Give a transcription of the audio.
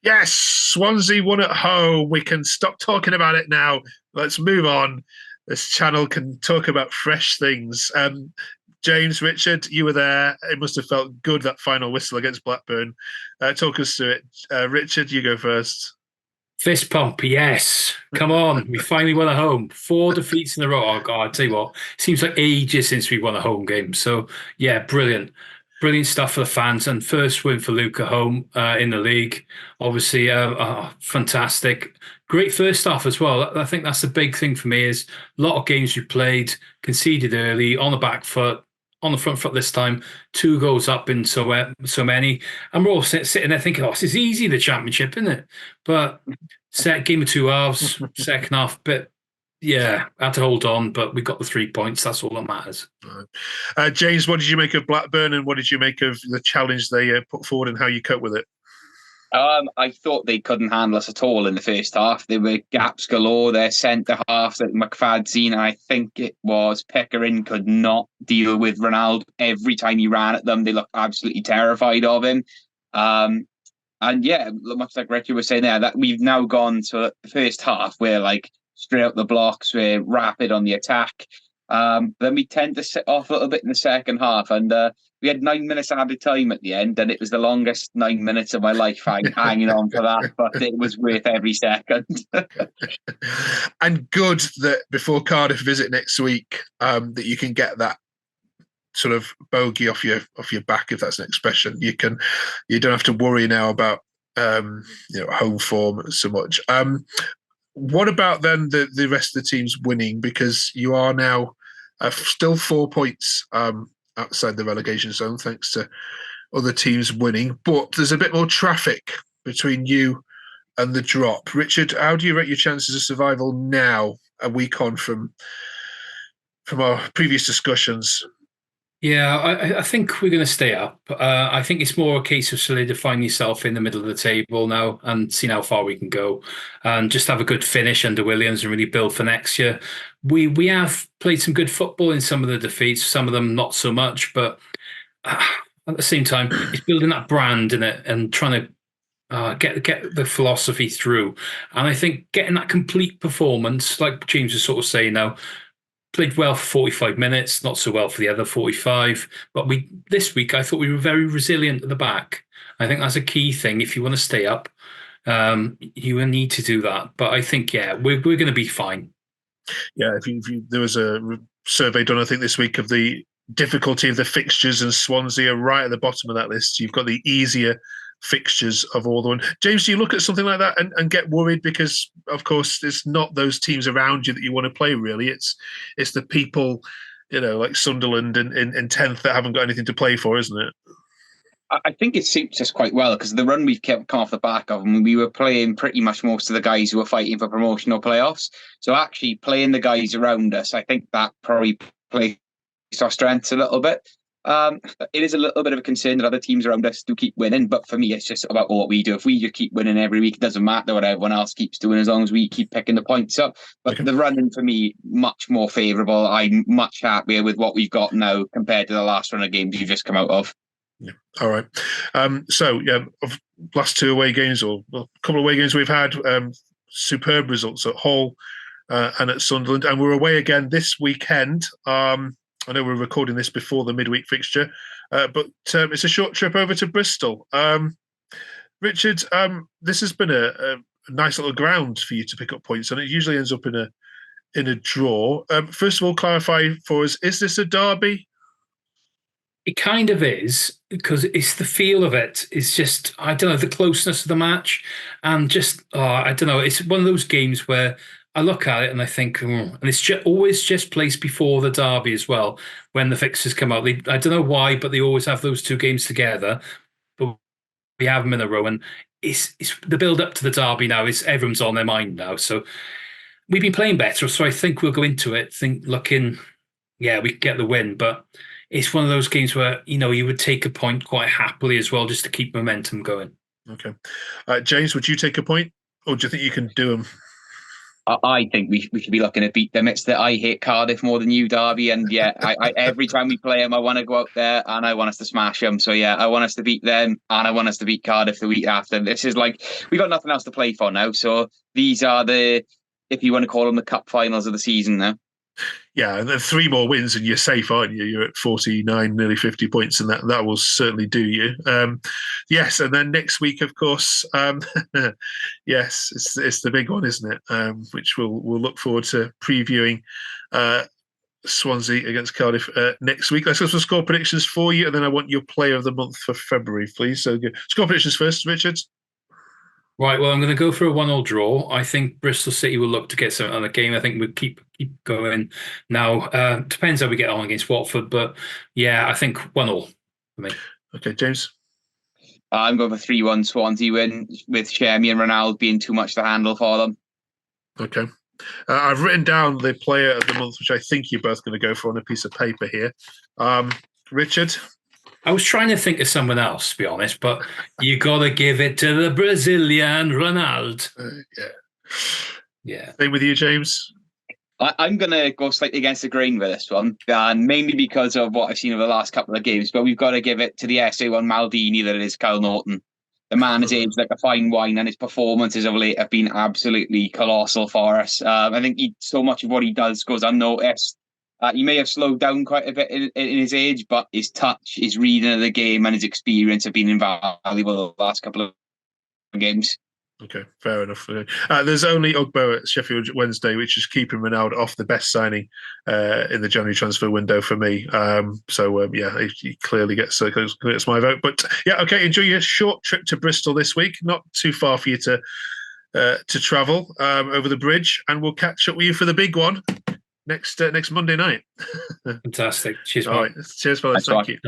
Yes, Swansea won at home. We can stop talking about it now. Let's move on. This channel can talk about fresh things. James, Richard, you were there. It must have felt good, that final whistle against Blackburn. Talk us through it. Richard, you go first. Fist pump, yes. Come on. We finally won at home. 4 defeats in a row. Oh, God, I tell you what, it seems like ages since we won a home game. So, yeah, brilliant. Brilliant stuff for the fans. And first win for Luke at home in the league. Obviously, fantastic. Great first half as well. I think that's the big thing for me is a lot of games we played, conceded early, on the back foot, on the front foot this time, 2 goals up in so many. And we're all sitting there thinking, oh, this is easy, the championship, isn't it? But set game of two halves, second half, but yeah, had to hold on, but we got the 3 points. That's all that matters. James, what did you make of Blackburn and what did you make of the challenge they put forward and how you cope with it? I thought they couldn't handle us at all in the first half. There were gaps galore. Their centre half that McFadzean, and I think it was Pickering, could not deal with Ronald. Every time he ran at them, they looked absolutely terrified of him. And yeah, much like Richard was saying there, that we've now gone to the first half where like straight out the blocks, we're rapid on the attack. Then we tend to sit off a little bit in the second half, and we had 9 minutes added time at the end, and it was the longest 9 minutes of my life hanging on for that, but it was worth every second. And good that before Cardiff visit next week, that you can get that sort of bogey off your back, if that's an expression. You don't have to worry now about home form so much. What about then the rest of the teams winning? Because you are now still 4 points outside the relegation zone, thanks to other teams winning. But there's a bit more traffic between you and the drop. Richard, how do you rate your chances of survival now, a week on from our previous discussions? Yeah, I think we're going to stay up. I think it's more a case of solidifying yourself in the middle of the table now and seeing how far we can go, and just have a good finish under Williams and really build for next year. We have played some good football in some of the defeats, some of them not so much, but at the same time, it's building that brand in it and trying to get the philosophy through. And I think getting that complete performance, like James was sort of saying now. Played well for 45 minutes, not so well for the other 45. But this week, I thought we were very resilient at the back. I think that's a key thing. If you want to stay up, you will need to do that. But I think, yeah, we're going to be fine. Yeah, there was a survey done, I think, this week of the difficulty of the fixtures, and Swansea are right at the bottom of that list. You've got the easier fixtures of all the one. James, do you look at something like that and get worried? Because of course it's not those teams around you that you want to play, really. It's the people, like Sunderland in 10th that haven't got anything to play for, isn't it? I think it suits us quite well because the run we've come off the back of, and we were playing pretty much most of the guys who were fighting for promotional playoffs. So actually playing the guys around us, I think that probably plays our strengths a little bit. It is a little bit of a concern that other teams around us do keep winning, but for me, it's just about what we do. If we just keep winning every week, it doesn't matter what everyone else keeps doing as long as we keep picking the points up. But the running, for me, much more favourable. I'm much happier with what we've got now compared to the last run of games you've just come out of. Yeah. All right. So, of last 2 away games, or a couple of away games we've had, superb results at Hull and at Sunderland. And we're away again this weekend. I know we're recording this before the midweek fixture, but it's a short trip over to Bristol. Richard, this has been a nice little ground for you to pick up points, and it usually ends up in a draw. First of all, clarify for us: is this a derby? It kind of is, because it's the feel of it. It's just, I don't know, the closeness of the match, and just, I don't know. It's one of those games where I look at it and I think, and it's always just placed before the derby as well. When the fixtures come out, I don't know why, but they always have those 2 games together. But we have them in a row, and it's the build up to the derby now. Everyone's on their mind now, so we've been playing better. So I think we'll go into it looking, yeah, we can get the win. But it's one of those games where you would take a point quite happily as well, just to keep momentum going. Okay, James, would you take a point, or do you think you can do them? I think we should be looking to beat them. It's that I hate Cardiff more than you, Derby, and yeah, I every time we play them, I want to go out there and I want us to smash them. So yeah, I want us to beat them and I want us to beat Cardiff the week after. This is like we got nothing else to play for now. So these are the, if you want to call them, the cup finals of the season now. Yeah, and then 3 more wins and you're safe, aren't you? You're at 49, nearly 50 points, and that will certainly do you. Yes, and then next week, of course, yes, it's the big one, isn't it? Which we'll look forward to previewing. Swansea against Cardiff next week. Let's go for score predictions for you, and then I want your player of the month for February, please. So score predictions first, Richard. Right, well, I'm going to go for a 1-1 draw. I think Bristol City will look to get something on the game. I think we'll keep going. Now, depends how we get on against Watford, but yeah, I think 1-1 for me. Okay, James? I'm going for 3-1 Swansea win, with Shermy and Ronald being too much to handle for them. Okay. I've written down the player of the month, which I think you're both going to go for on a piece of paper here. Richard? I was trying to think of someone else, to be honest, but you got to give it to the Brazilian Ronald. Yeah. Same with you, James? I'm going to go slightly against the grain with this one, and mainly because of what I've seen over the last couple of games, but we've got to give it to the SA1 Maldini that is Kyle Norton. The man has aged like a fine wine, and his performances of late have been absolutely colossal for us. I think so much of what he does goes unnoticed. He may have slowed down quite a bit in his age, but his touch, his reading of the game, and his experience have been invaluable the last couple of games. Okay, fair enough. There's only Ugbo at Sheffield Wednesday, which is keeping Ronaldo off the best signing in the January transfer window for me. Yeah, he clearly gets my vote. But yeah, okay, enjoy your short trip to Bristol this week. Not too far for you to travel over the bridge, and we'll catch up with you for the big one next Monday night. Fantastic. Cheers, All right. Cheers, fellas. Thank you.